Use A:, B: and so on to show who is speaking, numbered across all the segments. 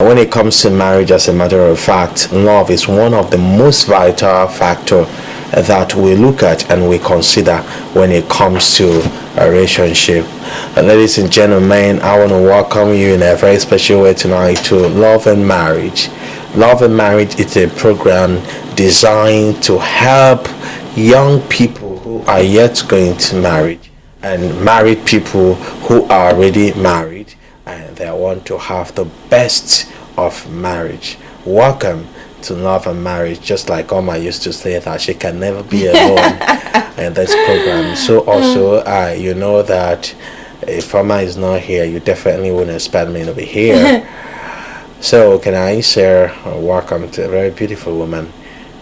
A: When it comes to marriage, as a matter of fact, love is one of the most vital factor that we look at and we consider when it comes to a relationship. Ladies and gentlemen, I want to welcome you in a very special way tonight to Love and Marriage. Love and Marriage is a program designed to help young people who are yet going to marriage and married people who are already married and they want to have the best of marriage. Welcome to Love and Marriage. Just like Oma used to say that she can never be alone in this program. So also, you know that if Oma is not here, you definitely wouldn't expect me to be here. So can I say welcome to a very beautiful woman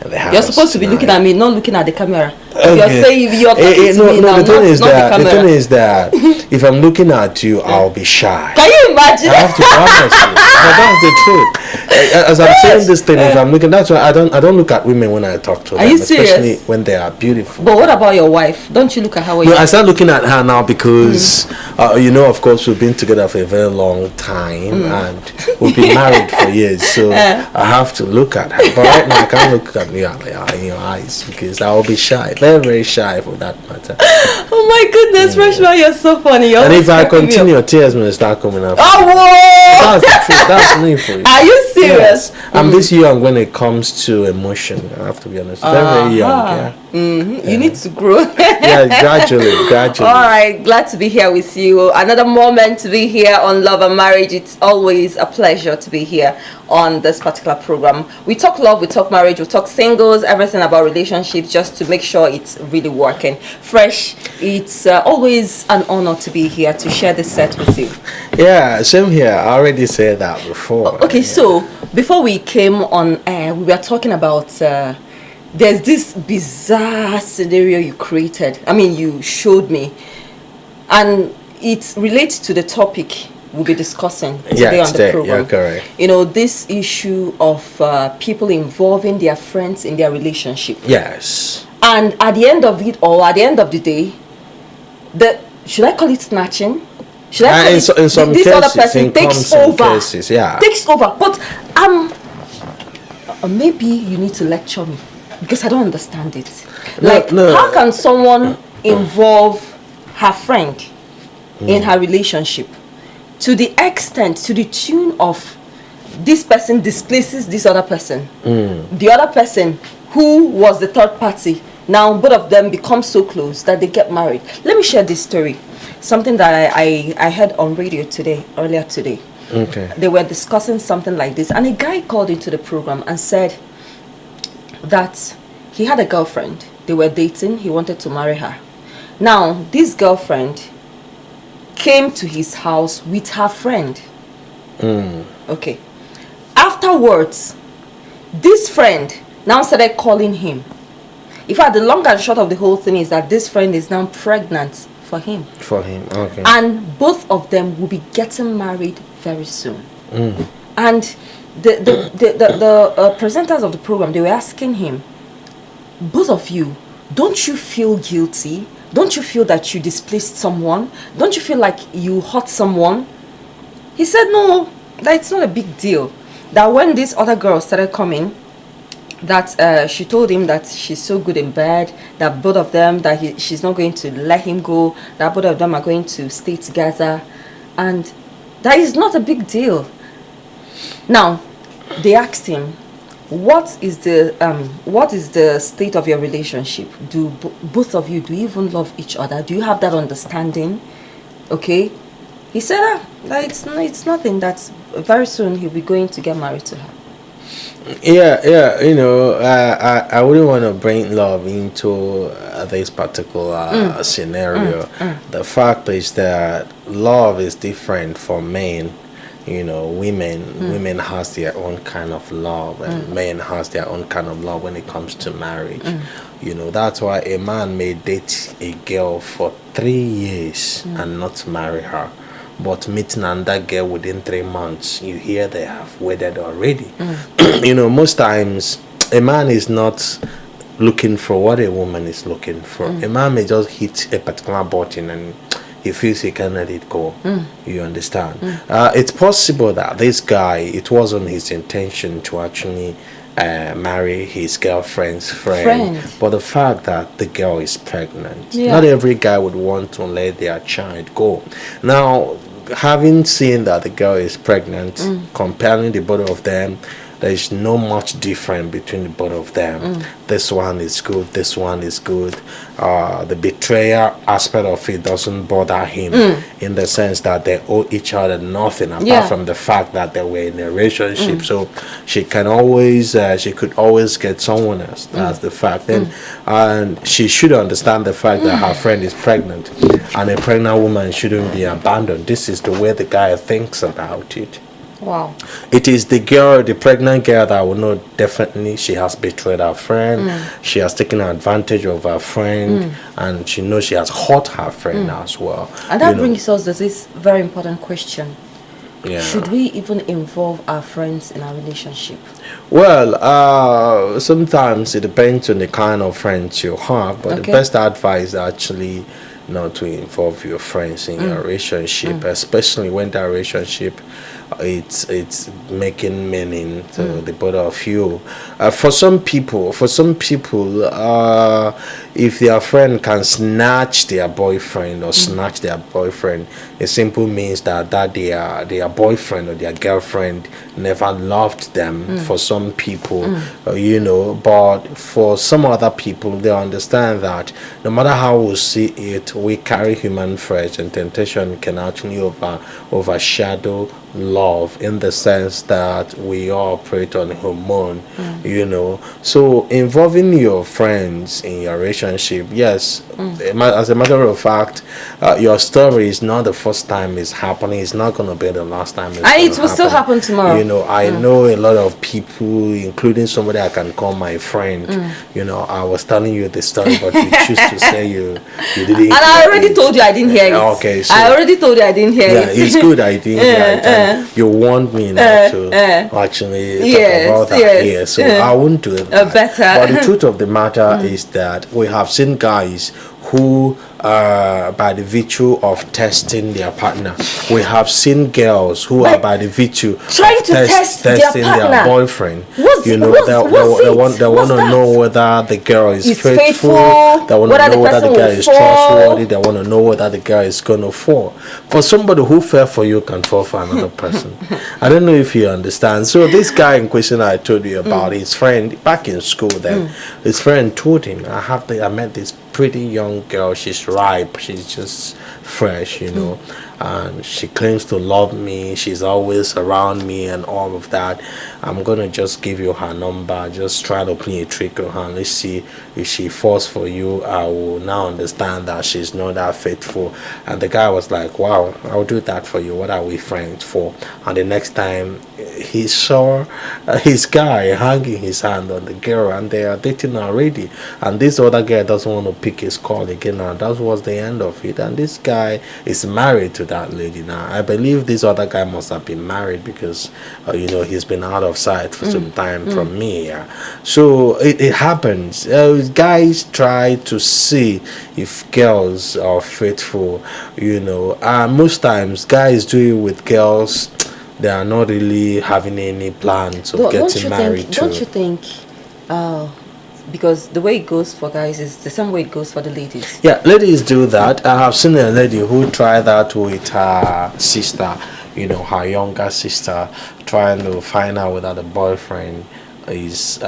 A: in the house.
B: You're supposed to be looking at me, not looking at the camera.
A: Okay.
B: You're saying you're talking to me now,
A: the thing is
B: not
A: that
B: the
A: the
B: camera.
A: thing is that if I'm looking at you, I'll be shy.
B: Can you imagine?
A: I have to be honest with you. But that's the truth. As I'm saying this thing, if I'm looking, that's why I don't look at women when I talk to them.
B: Are you
A: especially
B: serious?
A: when they are beautiful.
B: But what about your wife? Don't you look at her?
A: No, I start looking at her now because of course we've been together for a very long time and we've been married for years, so I have to look at her. But right now I can't look at you in your eyes because I will be shy, very very shy for that matter.
B: Oh my goodness, Freshman, you're so funny. You're
A: And if I
B: cracking me up.
A: continue, tears will start coming up.
B: Oh, whoa!
A: That's the truth. That's me for you.
B: Are you serious?
A: Yes. I'm this young when it comes to emotion. I have to be honest. Very, very young. Yeah.
B: You need to grow.
A: Yeah, gradually.
B: All right, glad to be here with you. Another moment to be here on Love and Marriage. It's always a pleasure to be here on this particular program. We talk love, we talk marriage, we talk singles, everything about relationships, just to make sure it's really working. Fresh, it's always an honor to be here to share this set with you.
A: Yeah, same here. I already said that before.
B: Okay, so before we came on air, we were talking about there's this bizarre scenario you created. I mean, you showed me, and it relates to the topic we'll be discussing today on the program.
A: Yeah, correct.
B: You know, this issue of people involving their friends in their relationship.
A: Yes.
B: And at the end of it, or at the end of the day, should I call it snatching? Should I call
A: in some
B: this
A: cases,
B: other person takes over?
A: Cases, yeah.
B: Takes over. But maybe you need to lecture me because I don't understand it. How can someone involve her friend in her relationship to the extent, to the tune of this person displaces this other person? The other person who was the third party, now both of them become so close that they get married. Let me share this story. Something that I heard on radio earlier today.
A: Okay.
B: They were discussing something like this, and a guy called into the program and said that he had a girlfriend. They were dating. He wanted to marry her. Now, this girlfriend came to his house with her friend. Okay. Afterwards, this friend now started calling him. In fact, the long and short of the whole thing is that this friend is now pregnant for him.
A: For him, okay.
B: And both of them will be getting married very soon. And the presenters of the program, they were asking him, both of you, don't you feel guilty? Don't you feel that you displaced someone? Don't you feel like you hurt someone? He said no, that it's not a big deal. That when this other girl started coming, that she told him that she's so good in bed, that both of them, that she's not going to let him go, that both of them are going to stay together, and that is not a big deal. Now, they asked him, what is the state of your relationship? Do both of you, do you even love each other? Do you have that understanding? Okay. He said that it's nothing, that very soon he'll be going to get married to her.
A: Yeah, I wouldn't want to bring love into this particular scenario. The fact is that love is different for men. Women has their own kind of love, and men has their own kind of love when it comes to marriage. That's why a man may date a girl for 3 years and not marry her, but meeting another girl within 3 months, you hear they have wedded already. Most times a man is not looking for what a woman is looking for. A man may just hit a particular button and he feels he can let it go. You understand? It's possible that this guy, it wasn't his intention to actually marry his girlfriend's friend, but the fact that the girl is pregnant, not every guy would want to let their child go. Now, having seen that the girl is pregnant, comparing the both of them, there is no much difference between the both of them. This one is good, this one is good. The betrayal aspect of it doesn't bother him, in the sense that they owe each other nothing apart from the fact that they were in a relationship. So she can always she could always get someone else. That's the fact. And she should understand the fact that her friend is pregnant, and a pregnant woman shouldn't be abandoned. This is the way the guy thinks about it.
B: Wow.
A: It is the girl, the pregnant girl, that will know definitely she has betrayed her friend. She has taken advantage of her friend, and she knows she has hurt her friend as well.
B: And that brings us to this very important question.
A: Yeah.
B: Should we even involve our friends in our relationship?
A: Well, sometimes it depends on the kind of friends you have, but the best advice is actually not to involve your friends in your relationship, especially when that relationship it's making meaning to the both of you. For some people, if their friend can snatch their boyfriend or snatch their boyfriend, it simply means that their boyfriend or their girlfriend never loved them. For some people, but for some other people, they understand that no matter how we see it, we carry human flesh, and temptation can actually overshadow love, in the sense that we all operate on hormone. So involving your friends in your relationship, yes, as a matter of fact, your story is not the first time it's happening. It's not going to be the last time
B: it will still happen tomorrow.
A: I know a lot of people, including somebody I can call my friend. I was telling you the story, but you choose to say you didn't hear.
B: And I already told you I didn't hear it.
A: Okay, so
B: I already told you I didn't hear it.
A: It's good I didn't hear it. You want me not to actually talk about that here, so I won't do it.
B: Better.
A: But the truth of the matter is that we have seen guys who, by the virtue of testing their partner, we have seen girls who are by the virtue
B: trying to test
A: testing their boyfriend. They want to know whether the girl is faithful. They want to know whether the girl is trustworthy. They want to know whether the girl is gonna fall. For somebody who fell for you can fall for another person. I don't know if you understand. So this guy in question I told you about, his friend back in school, then his friend told him, I met this pretty young girl. She's ripe, she's just fresh, and she claims to love me. She's always around me and all of that. I'm gonna just give you her number, just try to play a trick on her. Let's see if she falls for you. I will now understand that she's not that faithful. And the guy was like, wow, I'll do that for you. What are we friends for? And the next time he saw his guy hanging his hand on the girl, and they are dating already, and this other guy doesn't want to pick his call again, and that was the end of it. And this guy is married to that lady now. I believe this other guy must have been married, because he's been out of sight for some time from me. So it happens. Guys try to see if girls are faithful. Most times guys do it with girls they are not really having any plans of getting married to.
B: Don't you think because the way it goes for guys is the same way it goes for the ladies?
A: Yeah, ladies do that. I have seen a lady who tried that with her sister, her younger sister, trying to find out whether the boyfriend is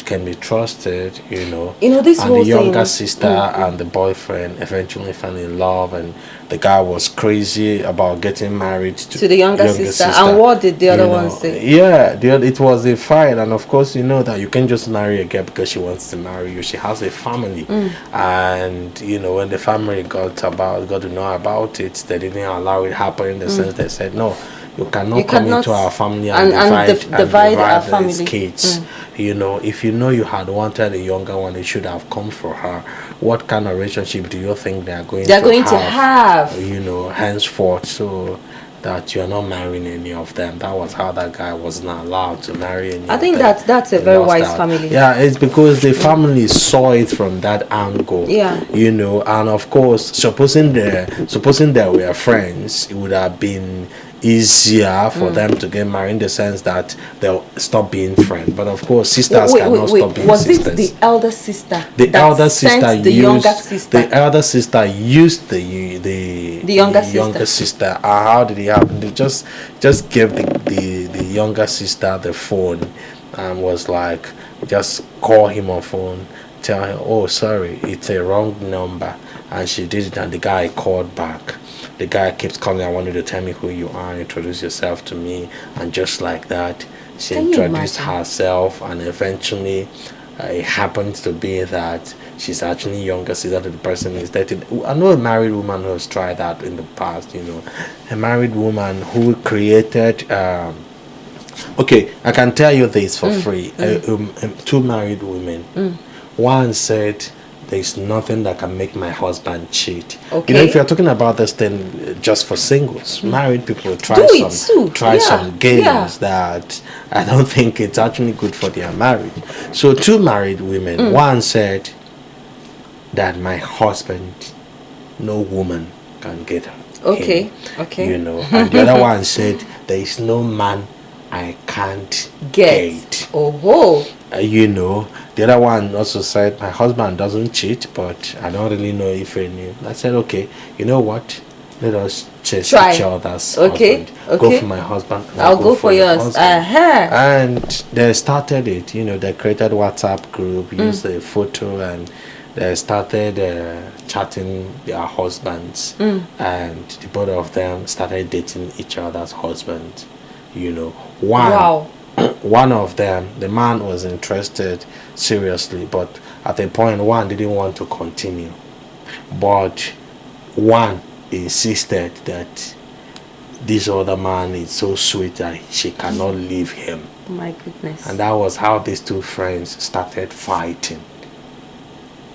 A: can be trusted,
B: this
A: and the younger sister and the boyfriend eventually fell in love, and the guy was crazy about getting married to
B: the younger sister. And what did the other one say?
A: It was a fight, and of course that you can't just marry a girl because she wants to marry you. She has a family, and when the family got to know about it, they didn't allow it happen, in the sense they said no. You cannot come into our family and divide our family kids. If you had wanted a younger one, it should have come for her. What kind of relationship do you think they are going to have? Henceforth. So that you're not marrying any of them. That was how that guy was not allowed to marry any
B: I
A: of
B: think
A: them.
B: that's a
A: He
B: very
A: lost
B: wise
A: out.
B: family.
A: Yeah, it's because the family saw it from that angle.
B: Yeah.
A: You know, and of course, supposing they were friends, it would have been easier for them to get married in the sense that they'll stop being friends. But of course, sisters cannot stop being
B: Was
A: sisters.
B: it the elder sister?
A: The
B: that
A: elder
B: sent
A: sister
B: the
A: used
B: younger sister?
A: the elder sister used the
B: younger
A: sister. And how did it happen? They just gave the younger sister the phone and was like, just call him on phone, tell him, oh sorry, it's a wrong number, and she did it, and the guy called back. The guy keeps calling, I want you to tell me who you are, introduce yourself to me, and just like that, she
B: Can you
A: introduced
B: imagine?
A: herself, and eventually it happens to be that she's actually younger sister to the person is dating. I know a married woman who has tried that in the past, you know, a married woman who created okay, I can tell you this for free. Two married women, one said, there's nothing that can make my husband cheat.
B: Okay.
A: You know, if you're talking about this thing just for singles, married people try
B: Do it too. Yeah,
A: some games
B: yeah.
A: that I don't think it's actually good for their marriage. So two married women, one said that my husband, no woman can get him.
B: Okay. Okay.
A: You know, and the other one said there is no man I can't get.
B: Oh.
A: You know, the other one also said my husband doesn't cheat, but I don't really know if he knew. I said, okay, you know what? Let us chase
B: Try.
A: each other's
B: Okay,
A: husband. Go
B: okay.
A: for my husband. And
B: I'll go for
A: your
B: yours.
A: husband. And they started it. You know, they created WhatsApp group, used a photo, and they started chatting their husbands, and the both of them started dating each other's husbands. You know,
B: Wow.
A: one of them, the man was interested seriously, but at a point one didn't want to continue, but one insisted that this other man is so sweet that she cannot leave him.
B: My goodness.
A: And that was how these two friends started fighting,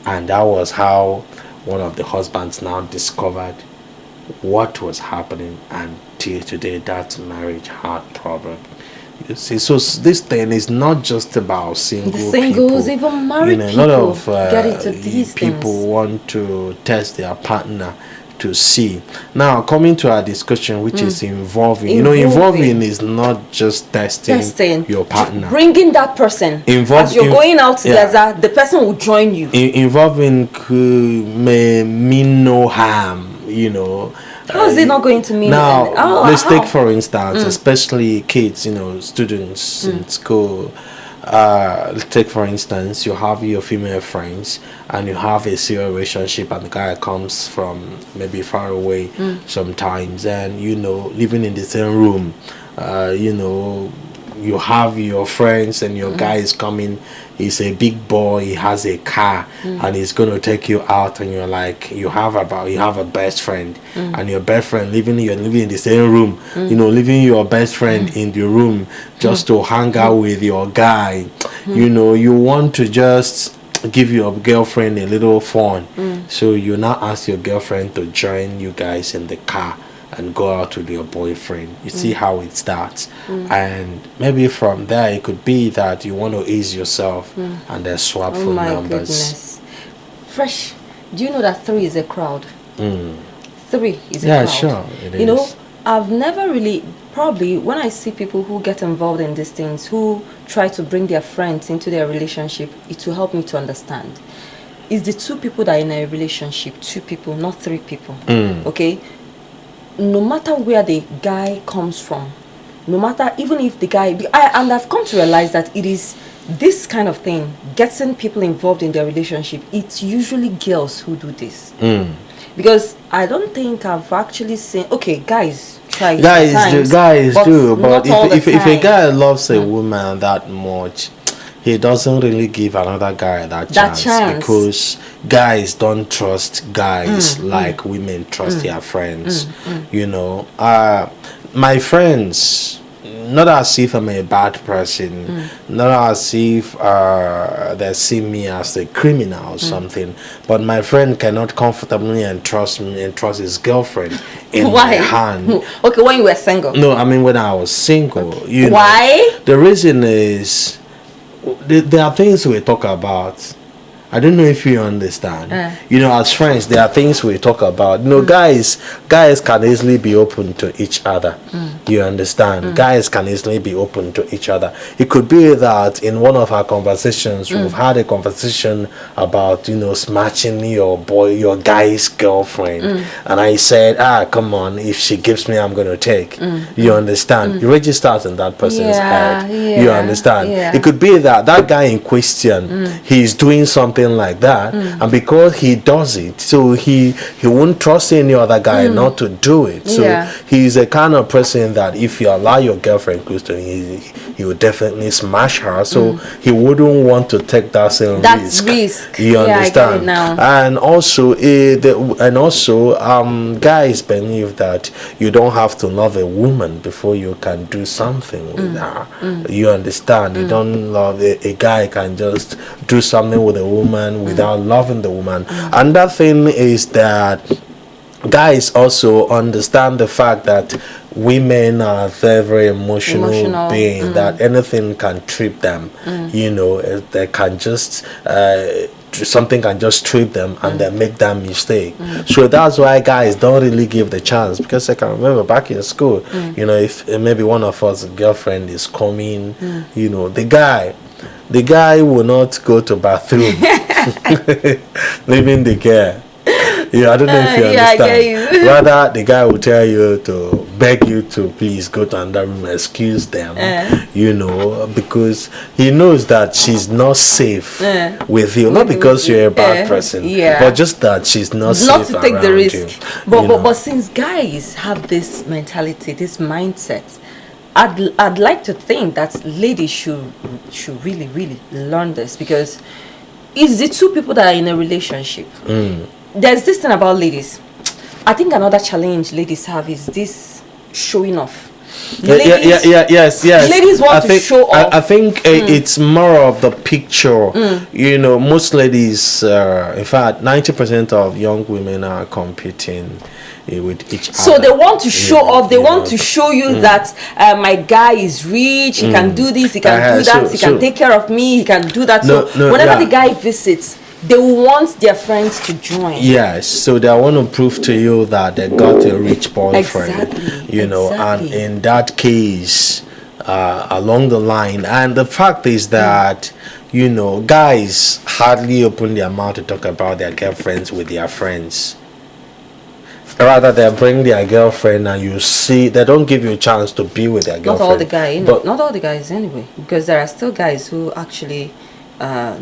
A: and that was how one of the husbands now discovered what was happening, and till today that marriage had problem. You see, so this thing is not just about single
B: The singles,
A: people.
B: even married
A: a lot
B: people
A: of
B: get into these
A: people
B: things.
A: want to test their partner to see. Now coming to our discussion, which is involving. You know, involving is not just testing your partner.
B: Bringing that person. As you're going out together, the person will join you.
A: Involving may mean no harm. You know.
B: How is it not going to mean?
A: Now, let's take for instance, especially kids, you know, students in school. Let's take for instance, you have your female friends and you have a serious relationship, and the guy comes from maybe far away sometimes, and you know, living in the same room, you know, you have your friends and your guy is coming. He's a big boy, he has a car, and he's going to take you out, and you're like, you have a best friend, and your best friend you're living in the same room, you know, leaving your best friend in the room just to hang out with your guy. You know, you want to just give your girlfriend a little fun, so you now ask your girlfriend to join you guys in the car and go out with your boyfriend. You see how it starts, and maybe from there it could be that you want to ease yourself and then swap phone numbers.
B: Goodness. Fresh, do you know that 3 is a crowd? 3 is a crowd.
A: Yeah, sure, it
B: you know,
A: is.
B: I've never really, probably when I see people who get involved in these things, who try to bring their friends into their relationship, it will help me to understand. It's the 2 people that are in a relationship, 2 people, not 3 people. Okay? No matter where the guy comes from, no matter, even if the guy, and I've come to realize that it is this kind of thing, getting people involved in their relationship, it's usually girls who do this. Because I don't think I've actually seen, okay, guys try it sometimes,
A: guys do, but
B: not all the
A: if a
B: time.
A: guy loves a woman that much, he doesn't really give another guy that chance, because guys don't trust guys like women trust their friends. You know, my friends, not as if I'm a bad person, not as if they see me as a criminal or something, but my friend cannot comfortably entrust his girlfriend in
B: Why?
A: my hand.
B: Okay, when you were single.
A: No, I mean when I was single. You know,
B: Why?
A: the reason is there are things we talk about. I don't know if you understand. You know, as friends, there are things we talk about. You know, guys can easily be open to each other. You understand? Guys can easily be open to each other. It could be that in one of our conversations, we've had a conversation about, you know, smashing your guy's girlfriend. And I said, come on, if she gives me, I'm going to take. You understand? You registers in that person's head. You understand? It could be that that guy in question, he's doing something like that, and because he does it, so he won't trust any other guy not to do it. So he's a kind of person that if you allow your girlfriend close to him, he would definitely smash her. So he wouldn't want to take that same risk. You understand?
B: I get it now.
A: And also, guys believe that you don't have to love a woman before you can do something with her. You understand? You don't love a guy can just do something with a woman without loving the woman. And that thing is that guys also understand the fact that women are very, very emotional beings, that anything can trip them. You know, they can just something can just trip them and they make that mistake. So that's why guys don't really give the chance, because I can remember back in school, you know, if maybe one of us girlfriend is coming, you know, the guy will not go to bathroom leaving the girl. Yeah, I don't know if you understand.
B: I get you.
A: Rather, the guy will tell you to beg you to please go to another room, excuse them, you know, because he knows that she's not safe with you. Not because you're a bad person, but just that she's not safe
B: not to take the risk.
A: you,
B: But since guys have this mentality, this mindset, I'd like to think that ladies should really, really learn this, because it's the two people that are in a relationship. There's this thing about ladies. I think another challenge ladies have is this showing off.
A: Yes.
B: Ladies want to show off.
A: I think it's more of the picture. You know, most ladies, in fact, 90% of young women are competing with each other.
B: So they want to show off. They want to show you that my guy is rich. He can do this. He can do that. He can take care of me. He can do that. Whenever the guy visits, they want their friends to join.
A: Yes, so they want to prove to you that they got a rich boyfriend.
B: Exactly.
A: You know, and in that case, along the line, and the fact is that you know, guys hardly open their mouth to talk about their girlfriends with their friends. Rather, they bring their girlfriend and you see they don't give you a chance to be with their girlfriend.
B: Not all the guys, not all the guys anyway, because there are still guys who actually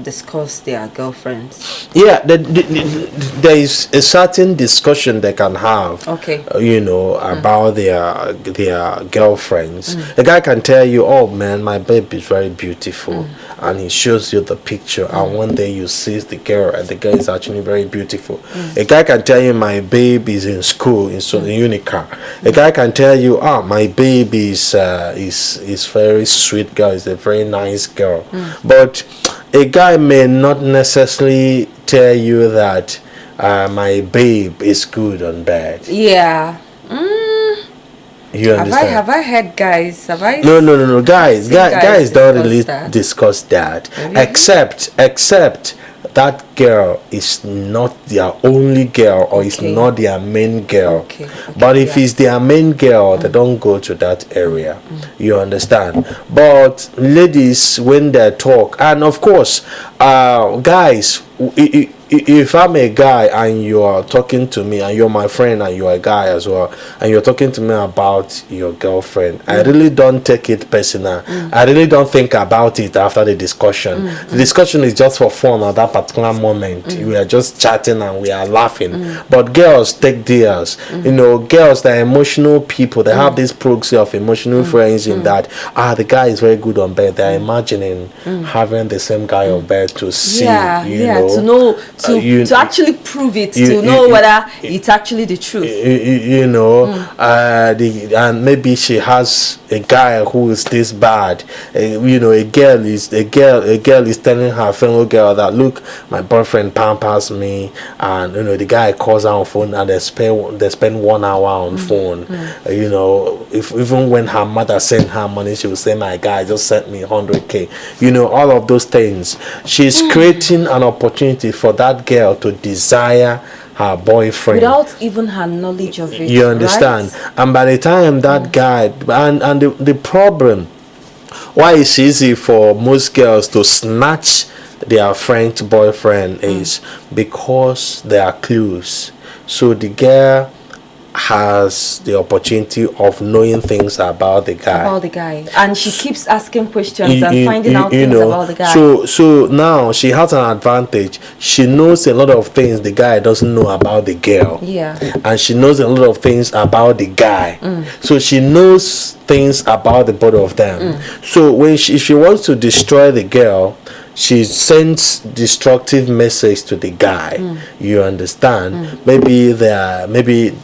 B: discuss their girlfriends.
A: Yeah, there is a certain discussion they can have.
B: Okay.
A: You know, about their girlfriends. A guy can tell you, "Oh man, my babe is very beautiful," and he shows you the picture. And one day you see the girl, and the girl is actually very beautiful. A guy can tell you, "My babe is in school in Unicar." A guy can tell you, my babe is very sweet girl, is a very nice girl," but a guy may not necessarily tell you that my babe is good on bed.
B: Yeah.
A: You understand?
B: Have I heard guys? Have I?
A: No. Guys don't really discuss that.
B: Really?
A: Except that girl is not their only girl, or is not their main girl.
B: Okay.
A: But if it's their main girl, they don't go to that area. You understand? But ladies, when they talk, and of course, guys, if I'm a guy and you are talking to me, and you're my friend and you're a guy as well, and you're talking to me about your girlfriend, I really don't take it personal. I really don't think about it after the discussion. The discussion is just for fun at that particular moment. We are just chatting and we are laughing. But girls take theirs. You know, girls, they're emotional people. They have this proxy of emotional friends in that the guy is very good on bed. They're imagining having the same guy on bed to see, you know.
B: to actually prove it, to know whether it's actually the truth.
A: And maybe she has a guy who is this bad. A girl is telling her fellow girl that, look, my boyfriend pampers me, and the guy calls her on phone, and they spend 1 hour on phone. If even when her mother sent her money, she will say, my guy just sent me 100k. All of those things. She's creating an opportunity for that girl to desire her boyfriend
B: without even her knowledge of it.
A: You understand? Right? And by the time that guy, and the problem, why it's easy for most girls to snatch their friend's boyfriend is because there are clues. So the girl has the opportunity of knowing things about the guy,
B: and she keeps asking questions and finding out things about the guy.
A: So now she has an advantage. She knows a lot of things the guy doesn't know about the girl. And she knows a lot of things about the guy. So she knows things about the both of them. So if she wants to destroy the girl, she sends destructive message to the guy. You understand? Maybe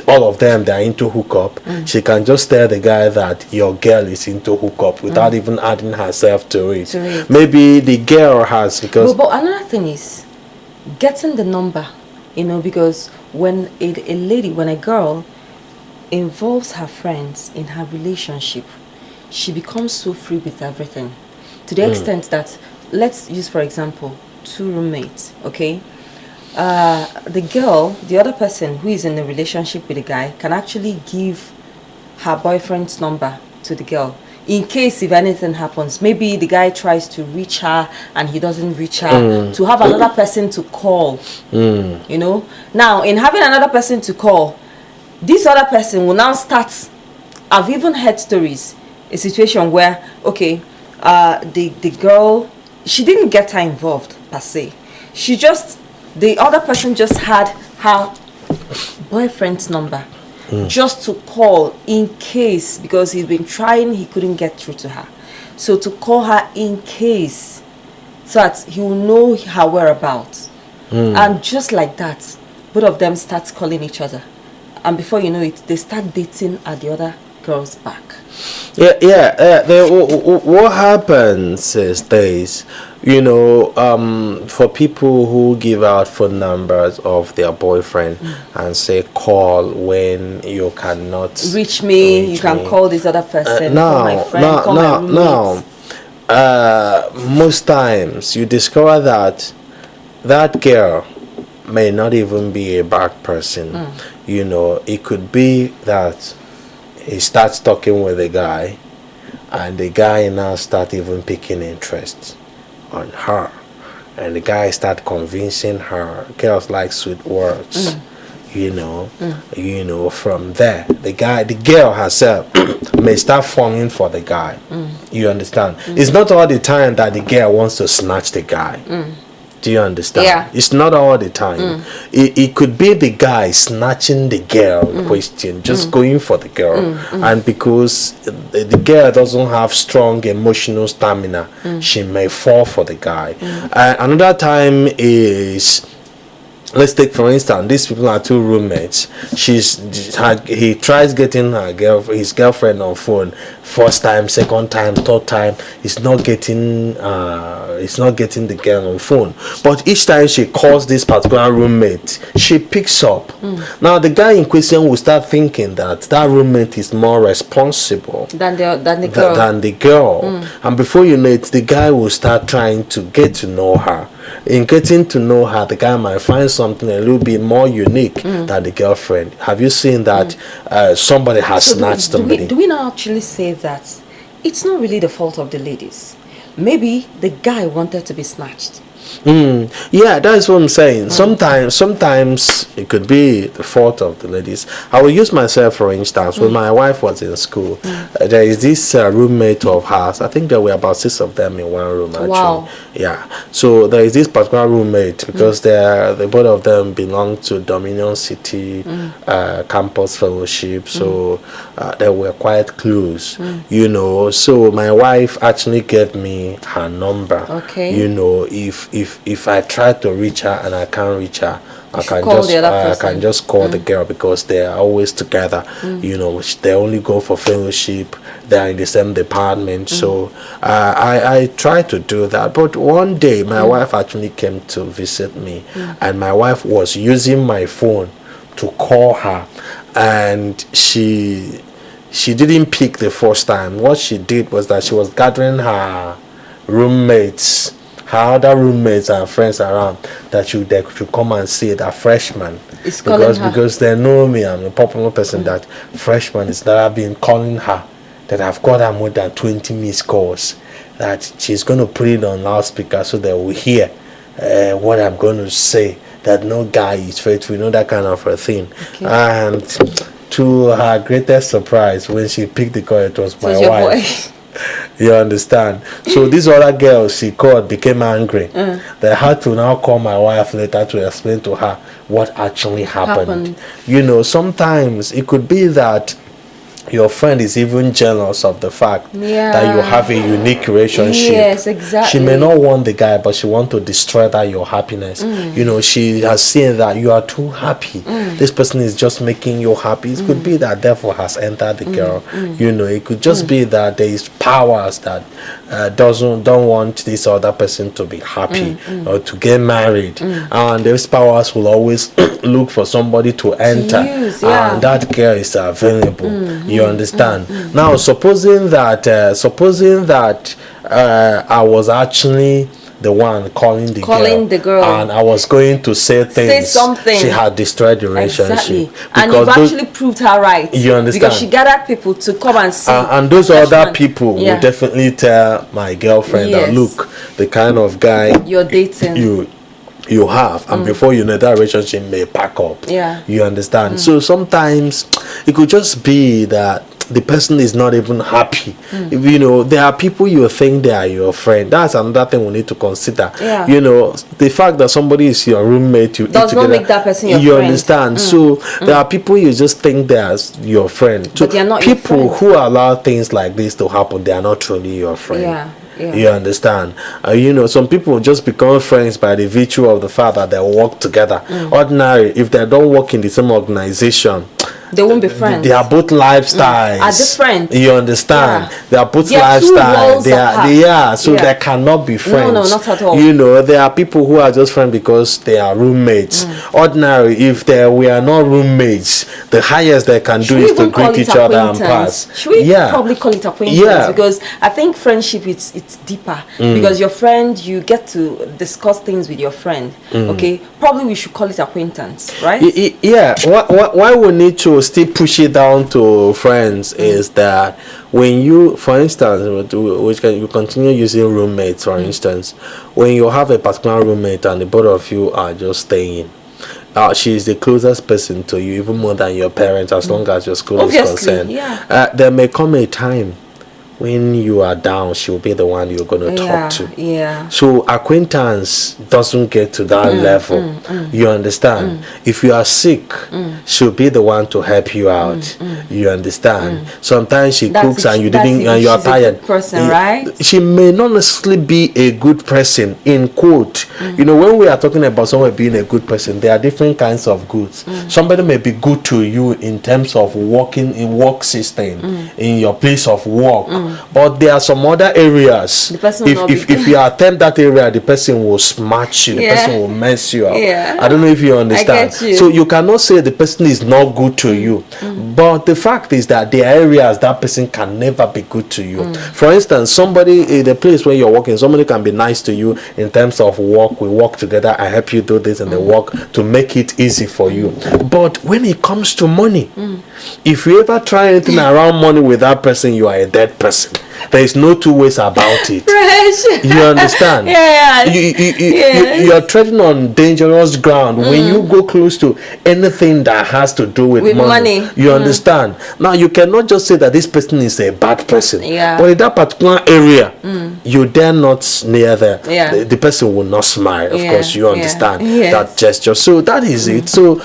A: all of them, they are into hookup. She can just tell the guy that your girl is into hookup without even adding herself to it. Maybe the girl has, because
B: but another thing is getting the number, because when when a girl involves her friends in her relationship, she becomes so free with everything, to the extent that, let's use for example 2 roommates, okay? The other person who is in a relationship with the guy can actually give her boyfriend's number to the girl in case if anything happens. Maybe the guy tries to reach her and he doesn't reach her, to have another person to call. Now in having another person to call, this other person will now start. I've even heard stories, a situation where the girl, she didn't get her involved per se. The other person just had her boyfriend's number just to call in case, because he's been trying, he couldn't get through to her. So to call her in case, so that he will know her whereabouts. And just like that, both of them start calling each other. And before you know it, they start dating at the other girl's back.
A: What happens is this, for people who give out phone numbers of their boyfriend and say call when you cannot
B: reach me, you can call this other person, call my friend, call my roommate.
A: Most times you discover that girl may not even be a bad person. It could be that he starts talking with a guy, and the guy now start even picking interest on her, and the guy start convincing her. Girls like sweet words. From there the girl herself may start falling for the guy. You understand? It's not all the time that the girl wants to snatch the guy. Do you understand? It's not all the time. It could be the guy snatching the girl in question, just going for the girl. And because the girl doesn't have strong emotional stamina, she may fall for the guy. Another time is, let's take for instance, these people are 2 roommates. He tries getting his girlfriend on phone. First time, second time, third time, he's not getting the girl on phone. But each time she calls this particular roommate, she picks up. Now the guy in question will start thinking that roommate is more responsible
B: than the girl.
A: And before you know it, the guy will start trying to get to know her. In getting to know her, the guy might find something a little bit more unique than the girlfriend. Have you seen that somebody has snatched somebody?
B: Do we not actually say that it's not really the fault of the ladies? Maybe the guy wanted to be snatched.
A: Yeah, that's what I'm saying. Sometimes it could be the fault of the ladies. I will use myself for instance. When my wife was in school, there is this roommate of hers. I think there were about 6 of them in one room actually.
B: Wow.
A: Yeah. So there is this particular roommate, because the both of them belong to Dominion City Campus Fellowship. So they were quite close. So my wife actually gave me her number.
B: Okay.
A: if I try to reach her and I can't reach her, I can just call the girl, because they are always together. They only go for fellowship. They are in the same department. So I try to do that. But one day my wife actually came to visit me, and my wife was using my phone to call her, and she didn't pick the first time. What she did was that she was gathering her roommates, her other roommates and friends around, that they should come and see that freshman, because they know me. I'm a popular person. That freshman is that I've been calling her, that I've got her more than 20 missed calls, that she's going to put it on loudspeaker so they will hear what I'm going to say, that no guy is faithful, that kind of a thing. Okay. And to her greatest surprise, when she picked the call, it was my wife. You understand? So these other girls she called became angry. They had to now call my wife later to explain to her what actually happened. Sometimes it could be that your friend is even jealous of the fact that you have a unique relationship.
B: Yes, exactly.
A: She may not want the guy, but she wants to destroy that your happiness. She has seen that you are too happy. This person is just making you happy. It could be that devil has entered the girl. It could just be that there is powers that don't want this other person to be happy or to get married. And those powers will always look for somebody to enter. And that girl is available. You understand? Now, supposing that I was actually the one calling the girl, and I was going to say something. She had destroyed the relationship.
B: Exactly. And you've actually proved her right.
A: You understand?
B: Because she gathered people to come and see.
A: And those other people will definitely tell my girlfriend that, look, the kind of guy
B: you're dating,
A: you have, and before you know, that relationship may pack up. You understand? So sometimes it could just be that the person is not even happy. There are people you think they are your friend. That's another thing we need to consider. The fact that somebody is your roommate, you
B: does not make that person your friend.
A: You understand? So there are people you just think they are your friend.
B: But they are not
A: people
B: your friend.
A: Who allow things like this to happen, they are not truly your friend. You understand? Some people just become friends by the virtue of the fact that they work together. Ordinary, if they don't work in the same organization,
B: they won't be friends.
A: They are both lifestyles.
B: Are different.
A: You understand? They are both lifestyles. They cannot be friends.
B: No, not at all.
A: There are people who are just friends because they are roommates. Ordinary, if we are not roommates, the highest they can do is to greet each other and pass.
B: Should we probably call it acquaintance? Because I think friendship it's deeper. Because your friend, you get to discuss things with your friend. Okay, probably we should call it acquaintance, right?
A: Why we need to still push it down to friends is that when you, for instance, you continue using roommates, for instance, when you have a particular roommate and the both of you are just staying, she is the closest person to you, even more than your parents, as long as your school is concerned. There may come a time when you are down, she'll be the one you're going to talk to. So acquaintance doesn't get to that level. You understand? If you are sick, she'll be the one to help you out. You understand? Sometimes she cooks and you are tired.
B: Person, right?
A: She may not necessarily be a good person, in quote. When we are talking about someone being a good person, there are different kinds of goods. Somebody may be good to you in terms of working in work system, in your place of work. But there are some other areas. If you attempt that area, the person will smash you. The person will mess you up. I don't know if you understand. So you cannot say the person is not good to you. But the fact is that there are areas that person can never be good to you. For instance, somebody in the place where you're working, somebody can be nice to you in terms of work. We work together. I help you do this in the work to make it easy for you. But when it comes to money, if you ever try anything around money with that person, you are a dead person. There is no two ways about it. You understand? You are treading on dangerous ground when you go close to anything that has to do with money. You understand? Now you cannot just say that this person is a bad person. But in that particular area, you dare not near there. The person will not smile. Of course, you understand that gesture. So that is it. So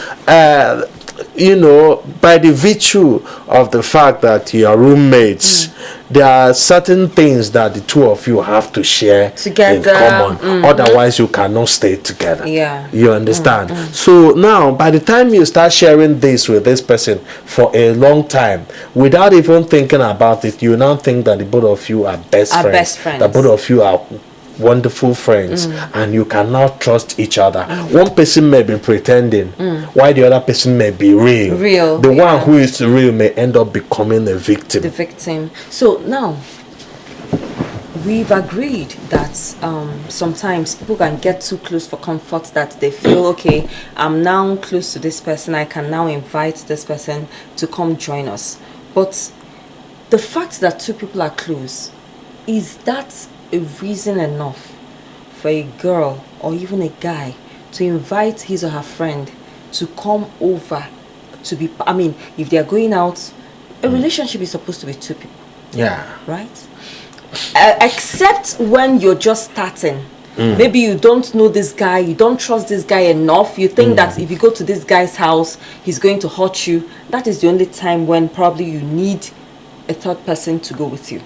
A: by the virtue of the fact that you are roommates, there are certain things that the two of you have to share
B: Together.
A: in common. Otherwise, you cannot stay together.
B: Yeah.
A: You understand? So now, by the time you start sharing this with this person for a long time, without even thinking about it, you now think that the both of you are best friends. That both of you are wonderful friends, and you cannot trust each other. One person may be pretending, while the other person may be real. The one who is real may end up becoming a victim.
B: The victim. So now we've agreed that sometimes people can get too close for comfort, that they feel, okay, I'm now close to this person, I can now invite this person to come join us. But the fact that two people are close, is that a reason enough for a girl or even a guy to invite his or her friend to come over to be, I mean, if they are going out, a relationship is supposed to be two people.
A: Yeah.
B: Right? Except when you're just starting. Maybe you don't know this guy, you don't trust this guy enough, you think that if you go to this guy's house, he's going to hurt you. That is the only time when probably you need a third person to go with you.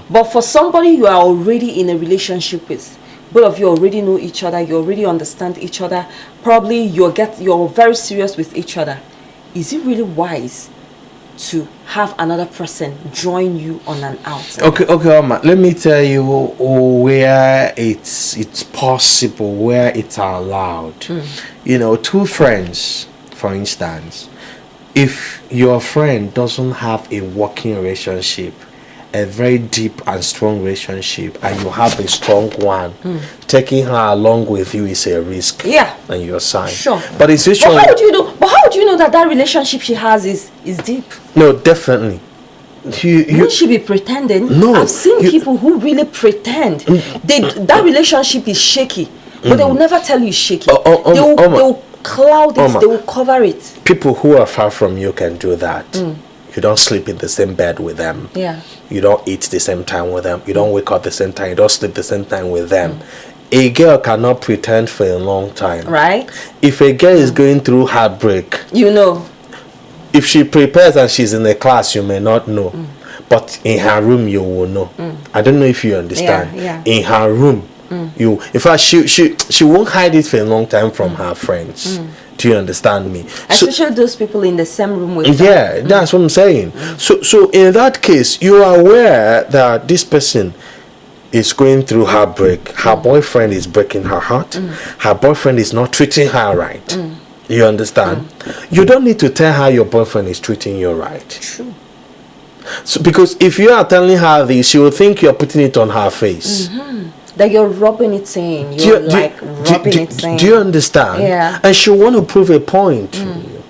B: But for somebody you are already in a relationship with, both of you already know each other, you already understand each other, probably you're very serious with each other, is it really wise to have another person join you on an outing?
A: Okay, Oma, let me tell you where it's possible, where it's allowed. You know, two friends, for instance, if your friend doesn't have a working relationship, a very deep and strong relationship, and you have a strong one, taking her along with you is a risk.
B: Yeah.
A: And your sign.
B: Sure.
A: But it's
B: But how would you know? But how would you know that relationship she has is deep?
A: No, definitely.
B: Wouldn't she be pretending?
A: No.
B: I've seen people who really pretend. That relationship is shaky, but they will never tell you it's shaky. They will cloud it. They will cover it.
A: People who are far from you can do that. You don't sleep in the same bed with them.
B: Yeah.
A: You don't eat the same time with them. You don't wake up the same time. You don't sleep the same time with them. A girl cannot pretend for a long time.
B: Right.
A: If a girl is going through heartbreak,
B: you know.
A: If she prepares and she's in a class, you may not know. But in her room, you will know. I don't know if you understand.
B: Yeah.
A: In her room, in fact, she won't hide it for a long time from her friends. Do you understand me?
B: Especially those people in the same room with them.
A: Yeah, that's what I'm saying. So in that case, you are aware that this person is going through heartbreak. Her boyfriend is breaking her heart. Her boyfriend is not treating her right. You understand? You don't need to tell her your boyfriend is treating you right.
B: True.
A: So because if you are telling her this, she will think you're putting it on her face.
B: That you're rubbing it in. You're rubbing it in.
A: Do you understand?
B: Yeah.
A: And she'll want to prove a point to you.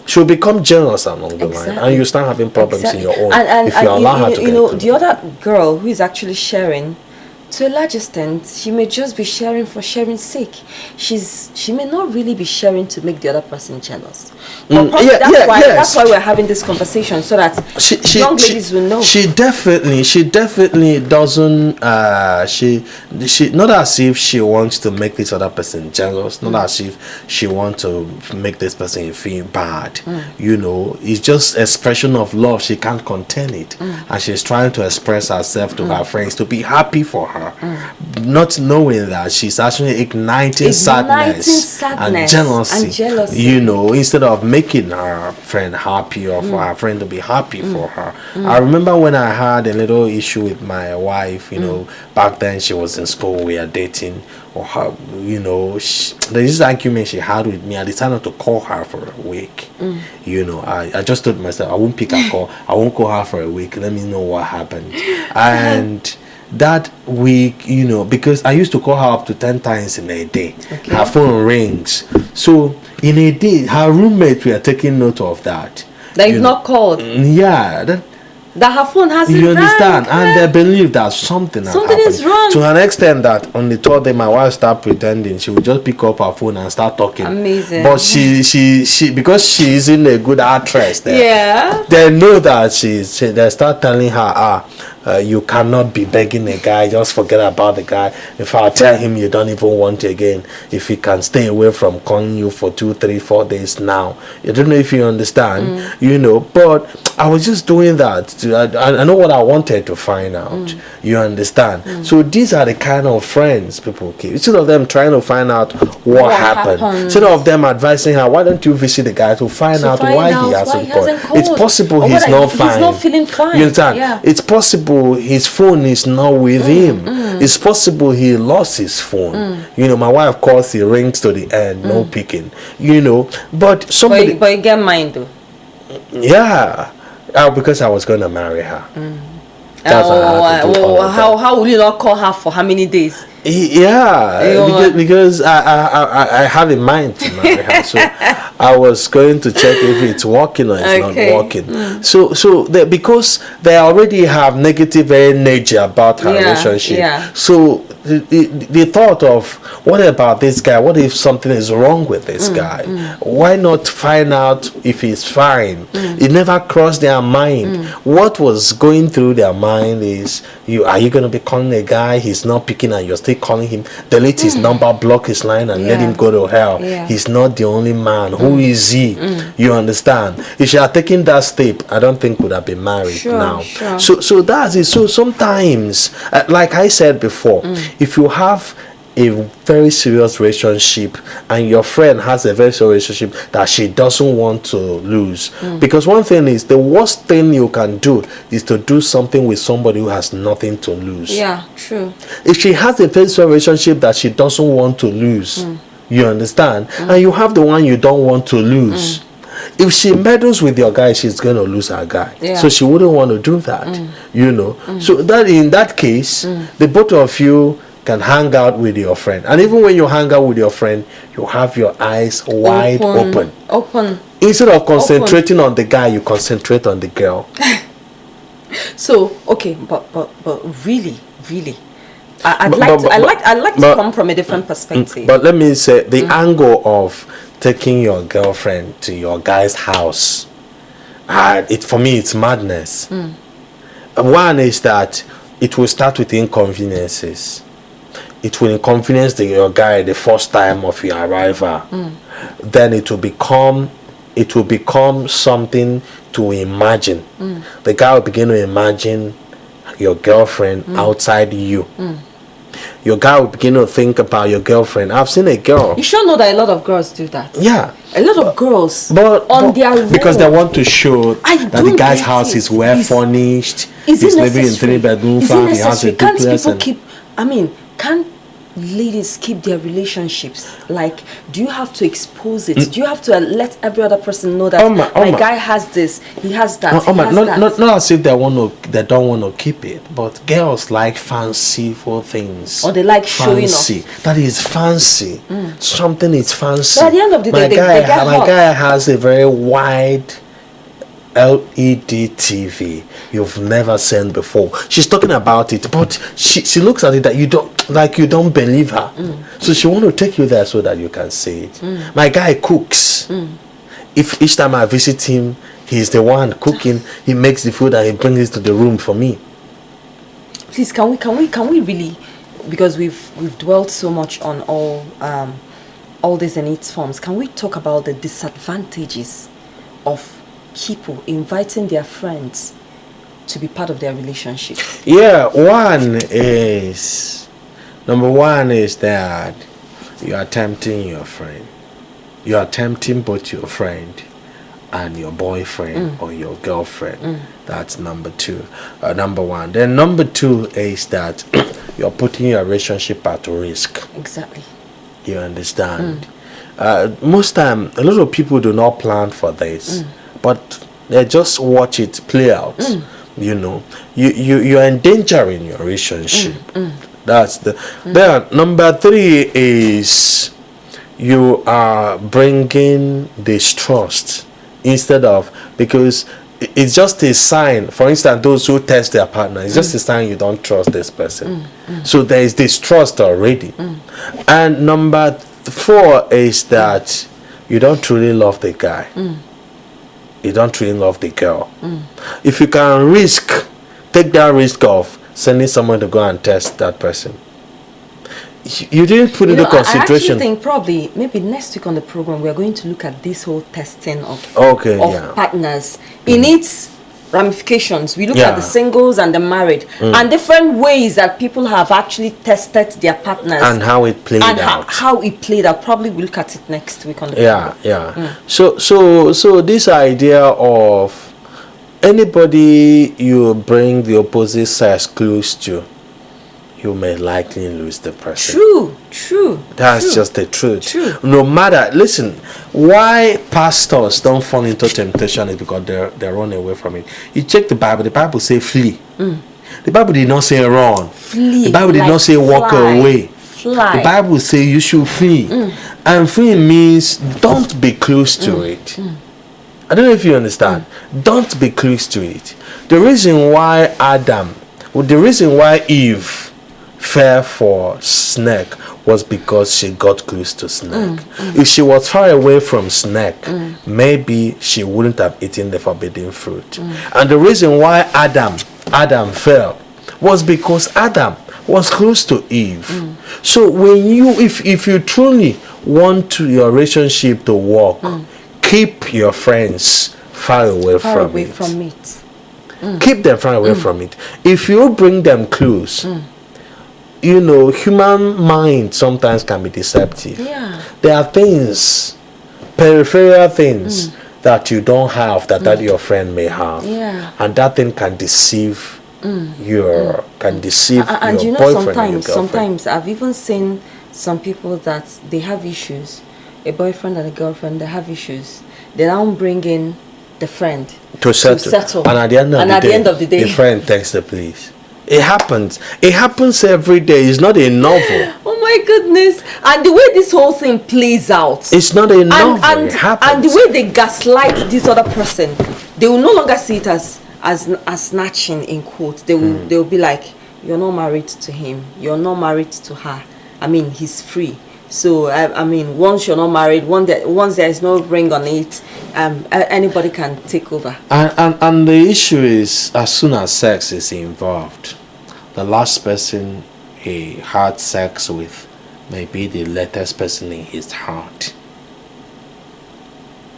A: She'll become jealous along the line, and you start having problems in your own if you allow her to.
B: You know, the other girl who is actually sharing, to a large extent, she may just be sharing for sharing's sake. She may not really be sharing to make the other person jealous. But that's why we're having this conversation, so that young ladies will know.
A: She definitely doesn't. She not as if she wants to make this other person jealous. Not as if she wants to make this person feel bad. You know, it's just expression of love. She can't contain it, and she's trying to express herself to her friends to be happy for her. Not knowing that she's actually igniting sadness and jealousy. You know, instead of making her friend happy or for her friend to be happy for her. I remember when I had a little issue with my wife, you know, back then she was in school, we were dating, or her, you know, there's this argument she had with me. I decided to call her for a week. You know, I just told myself I won't pick a call, I won't call her for a week, let me know what happened. And that week, you know, because I used to call her up to 10 times in a day. Okay. Her phone rings. So in a day, her roommates were taking note of that.
B: That you've not called.
A: Yeah.
B: That her phone hasn't
A: You understand? And they believe that something
B: is wrong.
A: To an extent that on the third day, my wife started pretending. She would just pick up her phone and start talking.
B: Amazing.
A: But she because she isn't a good actress there.
B: Yeah.
A: They know that they start telling her, You cannot be begging a guy, just forget about the guy. If I tell him you don't even want it again, if he can stay away from calling you for 2, 3, 4 days now, I don't know if you understand, but I was just doing that. I know what I wanted to find out. You understand? So these are the kind of friends people keep. Instead of them trying to find out what happened, instead of them advising her, why don't you visit the guy to find out why he hasn't called. It's possible he's not fine.
B: He's not feeling fine.
A: You understand? It's possible his phone is not with him. It's possible he lost his phone. My wife calls, he rings to the end, no picking. But somebody.
B: But you get mine though.
A: Yeah, because I was going to marry her.
B: How will you not call her for how many days?
A: Because I have in mind to marry her, so I was going to check if it's working or it's not working. So because they already have negative energy about her relationship, so the thought of, what about this guy? What if something is wrong with this guy? Why not find out if he's fine? It never crossed their mind. What was going through their mind is, are you going to be calling a guy, he's not picking and you're still calling him? Delete his number, block his line, and let him go to hell. He's not the only man. Who is he? You understand? If she had taken that step, I don't think would have been married now. So that's it. So sometimes, like I said before, if you have a very serious relationship and your friend has a very serious relationship that she doesn't want to lose, because one thing is, the worst thing you can do is to do something with somebody who has nothing to lose.
B: True.
A: If she has a very serious relationship that she doesn't want to lose, you understand, and you have the one you don't want to lose, if she meddles with your guy, she's going to lose her guy. So she wouldn't want to do that. So that in that case, the both of you can hang out with your friend, and even when you hang out with your friend, you have your eyes wide open. Instead of concentrating on the guy, you concentrate on the girl.
B: So okay, but really, I'd like to come from a different perspective.
A: But let me say, the angle of taking your girlfriend to your guy's house, for me it's madness. One is that it will start with inconveniences. It will inconvenience your guy the first time of your arrival. Then it will become something to imagine. The guy will begin to imagine your girlfriend outside you. Your guy will begin to think about your girlfriend. I've seen a girl.
B: You sure know that a lot of girls do that?
A: Yeah.
B: A lot of girls.
A: But
B: their own.
A: Because they want to show that the guy's house is well furnished. He's living in 3-bedroom flat. He has a duplex.
B: Can't ladies keep their relationships? Like, do you have to expose it? Do you have to let every other person know that my guy has this, he has that,
A: not as if they don't want to keep it, but girls like fanciful things,
B: or they like showing
A: off. That is fancy. Something is fancy.
B: So at the end of the day,
A: my guy has a very wide LED TV you've never seen before. She's talking about it, but she looks at it that you don't believe her. So she want to take you there so that you can see it. My guy cooks. If each time I visit him, he's the one cooking, he makes the food and he brings it to the room for me.
B: Please, can we really, because we've dwelt so much on all this in its forms, can we talk about the disadvantages of people inviting their friends to be part of their relationship?
A: Number one is that you are tempting your friend. You are tempting both your friend and your boyfriend or your girlfriend. That's number one. Then number two is that you're putting your relationship at risk.
B: Exactly.
A: You understand? Most time, a lot of people do not plan for this, but they just watch it play out. You're endangering your relationship. That's then number three is you are bringing distrust instead of, because it's just a sign. For instance, those who test their partner, it's just a sign you don't trust this person. So there is distrust already. And number four is that you don't truly love the guy. You don't really love the girl. If you can risk take that risk of sending someone to go and test that person? You didn't put into consideration.
B: I actually think probably maybe next week on the program we are going to look at this whole testing of partners in its ramifications. We look at the singles and the married and different ways that people have actually tested their partners
A: and how it played out.
B: How it played out. Probably we'll look at it next week on the program.
A: So this idea of anybody you bring the opposite sex close to, you may likely lose the person.
B: True.
A: That's just the truth.
B: True.
A: No matter, listen, why pastors don't fall into temptation is because they run away from it. You check the Bible says flee. The Bible did not say run.
B: Flee.
A: The Bible did not say walk away.
B: Fly.
A: The Bible says you should flee. And flee means don't be close to it. I don't know if you understand. Don't be close to it. The reason why Eve fell for snake was because she got close to snake. If she was far away from snake, maybe she wouldn't have eaten the forbidden fruit. And the reason why Adam fell was because Adam was close to Eve. So when if you truly want your relationship to work, keep your friends far away from it. Keep them far away from it. If you bring them close, human mind sometimes can be deceptive. There are things, peripheral things that you don't have that your friend may have, and that thing can deceive your boyfriend.
B: Sometimes I've even seen some people that they have issues, a boyfriend and a girlfriend, they have issues. They now bring in the friend to settle.
A: And at the end of the day, the friend takes the police. It happens every day. It's not a novel.
B: Oh my goodness. And the way this whole thing plays out,
A: it's not a novel. It happens.
B: And the way they gaslight this other person, they will no longer see it as snatching, in quotes. They will be like, you're not married to him, you're not married to her. I mean, he's free. So I mean, once you're not married, once there is no ring on it, anybody can take over.
A: And the issue is, as soon as sex is involved, the last person he had sex with may be the latest person in his heart.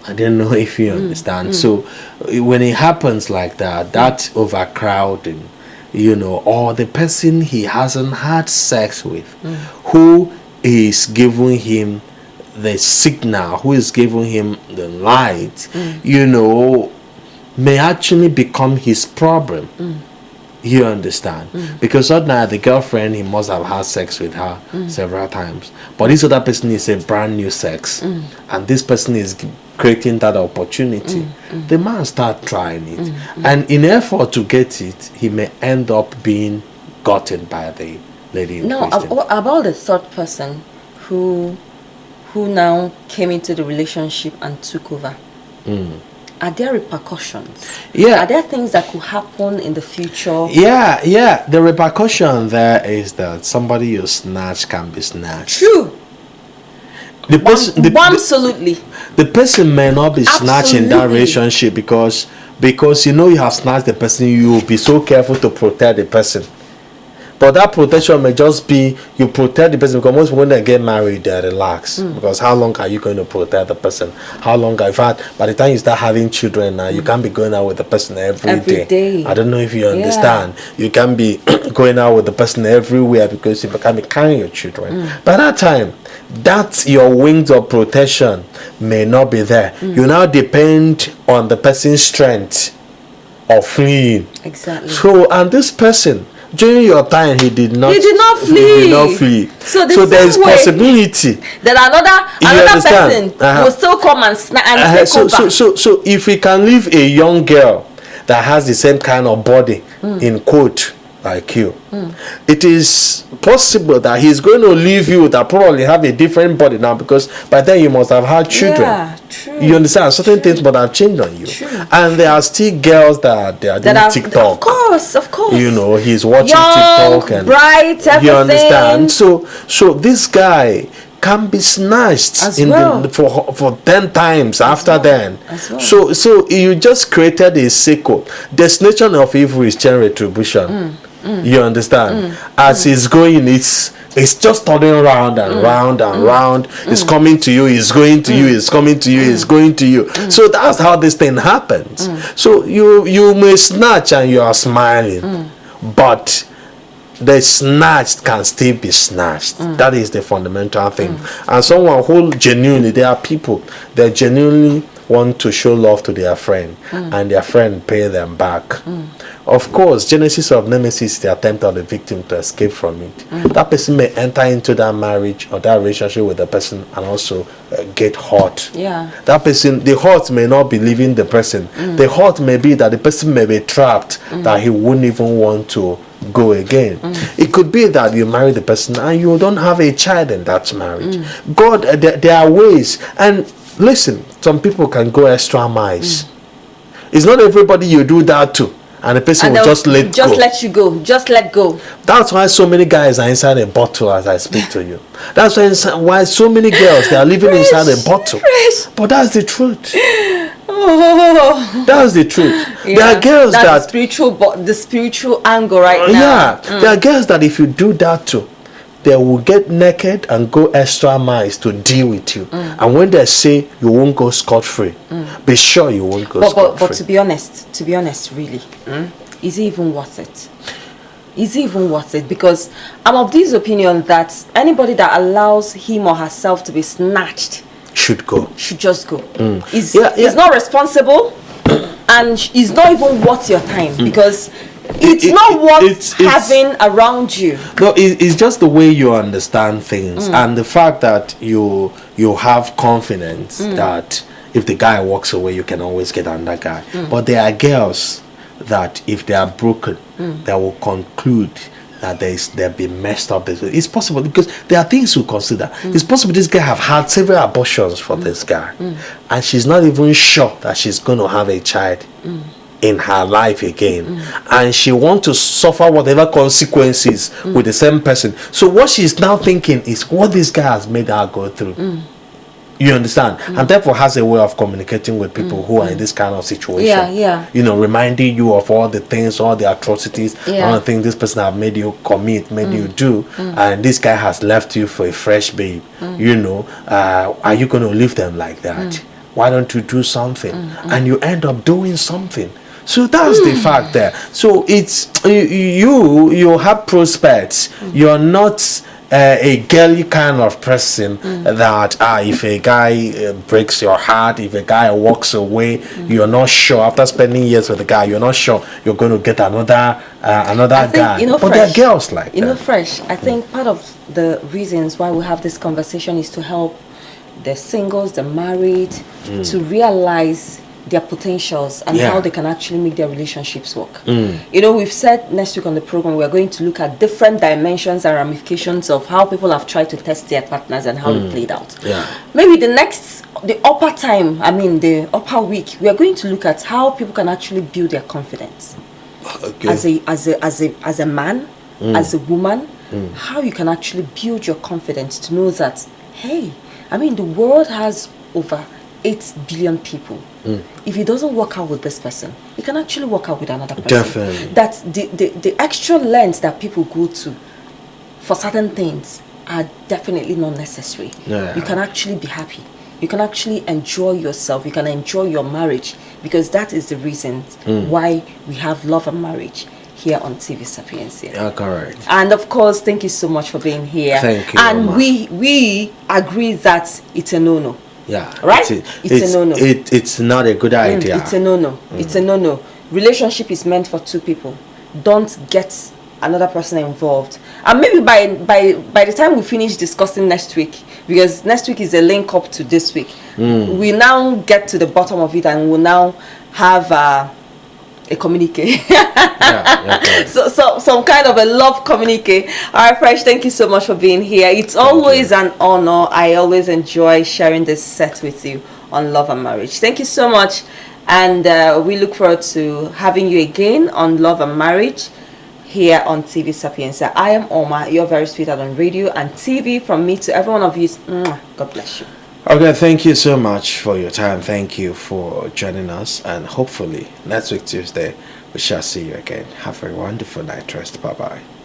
A: I don't know if you understand. So when it happens like that overcrowding, or the person he hasn't had sex with, who is giving him the signal, who is giving him the light, may actually become his problem. You understand? Because right now the girlfriend, he must have had sex with her several times, but this other person is a brand new sex, and this person is creating that opportunity. The man start trying it, and in effort to get it, he may end up being gotten by the lady in question.
B: About the third person who now came into the relationship and took over. Are there repercussions? Are there things that could happen in the future?
A: The repercussion there is that somebody you snatch can be snatched.
B: True. Absolutely.
A: The person may not be snatched in that relationship because you have snatched the person. You will be so careful to protect the person. But that protection may just be you protect the person, because most when they get married, they relax. Because how long are you going to protect the person? How long I've had? By the time you start having children now, you can't be going out with the person every day. I don't know if you understand. You can't be going out with the person everywhere because you can't be carrying your children. By that time, that your wings of protection may not be there. You now depend on the person's strength of fleeing.
B: Exactly.
A: So, and this person, during your time, he did not flee. So there is possibility
B: that another person will still come and take over.
A: So if we can leave a young girl that has the same kind of body, in quote, like you, it is possible that he's going to leave you that probably have a different body now, because by then you must have had children.
B: True.
A: You understand? Certain things but have changed on you. And there are still girls that are doing TikTok.
B: Of course.
A: He's watching TikTok and
B: bright, everything.
A: You understand? So this guy can be snatched
B: As well.
A: for 10 times after then.
B: As well.
A: So you just created a cycle. Destination of evil is chain retribution. You understand? As it's going, it's just turning round and round and round. It's coming to you, it's going to you, it's coming to you, it's going to you. So that's how this thing happens. So you may snatch and you are smiling, but the snatched can still be snatched. That is the fundamental thing. And someone who genuinely, there are people that genuinely want to show love to their friend, and their friend pay them back. Of course, genesis of nemesis is the attempt of the victim to escape from it. That person may enter into that marriage or that relationship with the person and also get hurt.
B: Yeah.
A: That person, the hurt may not be leaving the person. The hurt may be that the person may be trapped, that he wouldn't even want to go again. It could be that you marry the person and you don't have a child in that marriage. God, there are ways. And listen, some people can go extra miles. It's not everybody you do that to, and the person will just let
B: you go. Just let go.
A: That's why so many guys are inside a bottle as I speak to you. That's why so many girls, they are living inside a bottle. But that's the truth.
B: Oh.
A: That's the truth. Yeah. There are girls that
B: the spiritual angle right now.
A: Yeah, there are girls that if you do that to, they will get naked and go extra miles to deal with you. And when they say you won't go scot-free, be sure you won't go scot-free.
B: But to be honest, really, is it even worth it? Is it even worth it? Because I'm of this opinion that anybody that allows him or herself to be snatched
A: should
B: just go. It's not responsible, and it's not even worth your time, because it's not worth having around you.
A: No, it's just the way you understand things, and the fact that you have confidence that if the guy walks away, you can always get another guy. But there are girls that if they are broken, they will conclude that they've been messed up. It's possible, because there are things to consider. It's possible this guy have had several abortions for this guy, and she's not even sure that she's going to have a child in her life again, and she wants to suffer whatever consequences with the same person. So what she's now thinking is what this guy has made her go through. You understand? And therefore has a way of communicating with people who are in this kind of situation. You know, reminding you of all the things, all the atrocities, all the things this person have made you commit, made you do, and this guy has left you for a fresh babe. You know, are you going to leave them like that? Why don't you do something? And you end up doing something. So that's the fact there. So it's you have prospects. You're not a girly kind of person that if a guy breaks your heart, if a guy walks away, you're not sure after spending years with the guy, you're not sure you're going to get another guy.
B: You know,
A: but there are girls like
B: that. Fresh. I think part of the reasons why we have this conversation is to help the singles, the married, to realize their potentials and how they can actually make their relationships work. You know, we've said next week on the program we're going to look at different dimensions and ramifications of how people have tried to test their partners and how it played out. Maybe the upper week, we are going to look at how people can actually build their confidence as a man, as a woman, how you can actually build your confidence to know that, hey, I mean, the world has over 8 billion people. If it doesn't work out with this person, it can actually work out with another person.
A: Definitely.
B: That the extra lengths that people go to for certain things are definitely not necessary. You can actually be happy. You can actually enjoy yourself. You can enjoy your marriage, because that is the reason why we have Love and Marriage here on TV Sapiencia.
A: Yeah, correct.
B: And of course, thank you so much for being here.
A: Thank you.
B: And we agree that it's a no-no.
A: Yeah,
B: right. It's a no-no.
A: It's not a good idea.
B: It's a no-no. It's a no-no. Relationship is meant for two people. Don't get another person involved. And maybe by the time we finish discussing next week, because next week is a link up to this week, we now get to the bottom of it, and we'll now have a communique. So some kind of a love communique. All right, Fresh, thank you so much for being here. It's always an honor. I always enjoy sharing this set with you on Love and Marriage. Thank you so much, and we look forward to having you again on Love and Marriage here on TV Sapienza. I am Oma, you're very sweet on radio and TV. From me to every one of you, God bless you.
A: Okay, thank you so much for your time. Thank you for joining us, and hopefully next week Tuesday we shall see you again. Have a wonderful night rest. Bye bye.